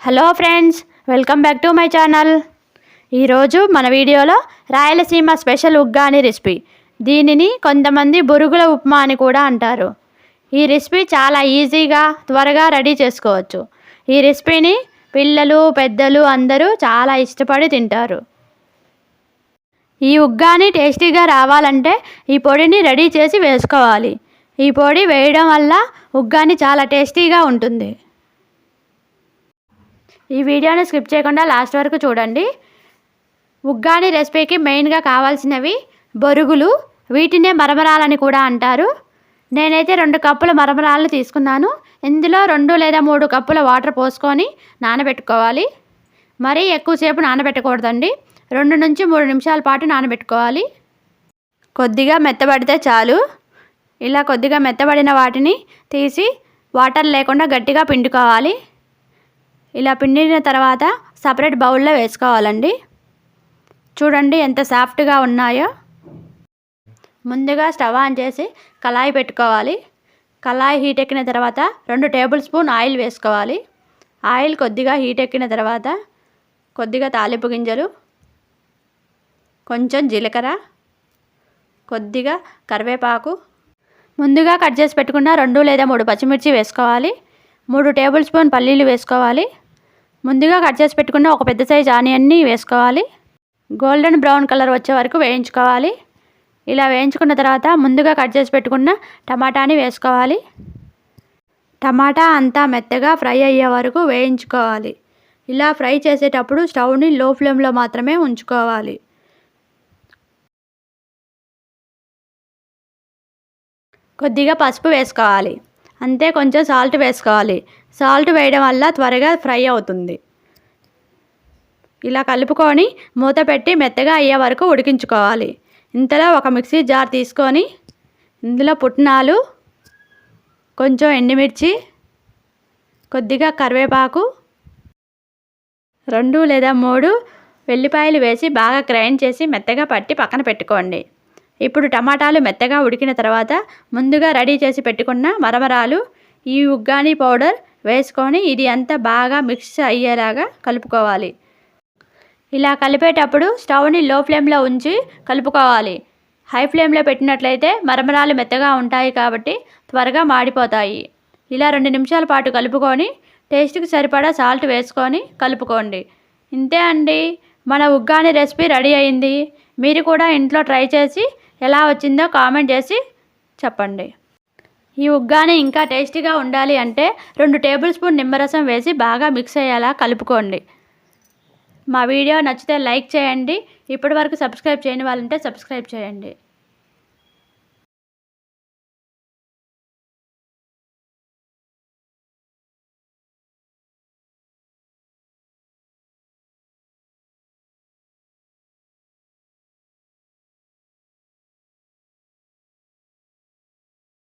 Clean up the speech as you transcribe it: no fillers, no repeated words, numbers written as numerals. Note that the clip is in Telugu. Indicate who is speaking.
Speaker 1: Hello friends, welcome back to my channel. ఈరోజు మన వీడియోలో రాయలసీమ స్పెషల్ ఉగ్గాని రెసిపీ. దీనిని కొంతమంది బొరుగుల ఉప్మా అని కూడా అంటారు. ఈ రెసిపీ చాలా ఈజీగా త్వరగా రెడీ చేసుకోవచ్చు. ఈ రెసిపీని పిల్లలు పెద్దలు అందరూ చాలా ఇష్టపడి తింటారు. ఈ ఉగ్గాని టేస్టీగా రావాలంటే ఈ పొడిని రెడీ చేసి వేసుకోవాలి. ఈ పొడి వేయడం వల్ల ఉగ్గాని చాలా టేస్టీగా ఉంటుంది. ఈ వీడియోని స్కిప్ చేయకుండా లాస్ట్ వరకు చూడండి. ఉగ్గాని రెసిపీకి మెయిన్గా కావాల్సినవి బొరుగులు, వీటినే మరమరాలని కూడా అంటారు. నేనైతే 2 కప్పుల మరమరాలు తీసుకున్నాను. ఇందులో 2 లేదా 3 కప్పుల వాటర్ పోసుకొని నానబెట్టుకోవాలి. మరీ ఎక్కువసేపు నానబెట్టకూడదండి. 2 నుంచి 3 నిమిషాల పాటు నానబెట్టుకోవాలి. కొద్దిగా మెత్తబడితే చాలు. ఇలా కొద్దిగా మెత్తబడిన వాటిని తీసి వాటర్ లేకుండా గట్టిగా పిండుకోవాలి. ఇలా పిండిన తర్వాత సపరేట్ బౌల్లో వేసుకోవాలండి. చూడండి ఎంత సాఫ్ట్గా ఉన్నాయో. ముందుగా స్టవ్ ఆన్ చేసి కళాయి పెట్టుకోవాలి. కళాయి హీట్ ఎక్కిన తర్వాత 2 టేబుల్ స్పూన్ ఆయిల్ వేసుకోవాలి. ఆయిల్ కొద్దిగా హీట్ ఎక్కిన తర్వాత కొద్దిగా తాలింపు గింజలు, కొంచెం జీలకర్ర, కొద్దిగా కరివేపాకు, ముందుగా కట్ చేసి పెట్టుకున్న 2 లేదా 3 పచ్చిమిర్చి వేసుకోవాలి. 3 టేబుల్ స్పూన్ పల్లీలు వేసుకోవాలి. ముందుగా కట్ చేసి పెట్టుకున్న ఒక పెద్ద సైజు ఆనియన్ని వేసుకోవాలి. గోల్డెన్ బ్రౌన్ కలర్ వచ్చే వరకు వేయించుకోవాలి. ఇలా వేయించుకున్న తర్వాత ముందుగా కట్ చేసి పెట్టుకున్న టమాటాని వేసుకోవాలి. టమాటా అంతా మెత్తగా ఫ్రై అయ్యే వరకు వేయించుకోవాలి. ఇలా ఫ్రై చేసేటప్పుడు స్టవ్ని లో ఫ్లేమ్లో మాత్రమే ఉంచుకోవాలి. కొద్దిగా పసుపు వేసుకోవాలి. అంతే, కొంచెం సాల్ట్ వేసుకోవాలి. సాల్ట్ వేయడం వల్ల త్వరగా ఫ్రై అవుతుంది. ఇలా కలుపుకొని మూత పెట్టి మెత్తగా అయ్యే వరకు ఉడికించుకోవాలి. ఇంతలో ఒక మిక్సీ జార్ తీసుకొని ఇందులో పుట్నాలు, కొంచెం ఎండుమిర్చి, కొద్దిగా కరివేపాకు, 2 లేదా 3 వెల్లిపాయలు వేసి బాగా గ్రైండ్ చేసి మెత్తగా పట్టి పక్కన పెట్టుకోండి. ఇప్పుడు టమాటాలు మెత్తగా ఉడికిన తర్వాత ముందుగా రెడీ చేసి పెట్టుకున్న మరమరాలు, ఈ ఉగ్గాని పౌడర్ వేసుకొని ఇది అంతా బాగా మిక్స్ అయ్యేలాగా కలుపుకోవాలి. ఇలా కలిపేటప్పుడు స్టవ్ని లో ఫ్లేమ్లో ఉంచి కలుపుకోవాలి. హై ఫ్లేమ్లో పెట్టినట్లయితే మరమరాలు మెత్తగా ఉంటాయి కాబట్టి త్వరగా మాడిపోతాయి. ఇలా 2 నిమిషాల పాటు కలుపుకొని టేస్ట్కి సరిపడా సాల్ట్ వేసుకొని కలుపుకోండి. ఇంతే అండి, మన ఉగ్గాని రెసిపీ రెడీ అయింది. మీరు కూడా ఇంట్లో ట్రై చేసి ఎలా వచ్చిందో కామెంట్ చేసి చెప్పండి. ఈ ఉగ్గాని ఇంకా టేస్టీగా ఉండాలి అంటే 2 టేబుల్ స్పూన్ నిమ్మరసం వేసి బాగా మిక్స్ అయ్యేలా కలుపుకోండి. మా వీడియో నచ్చితే లైక్ చేయండి. ఇప్పటివరకు సబ్స్క్రైబ్ చేయని వాళ్ళంటే సబ్స్క్రైబ్ చేయండి.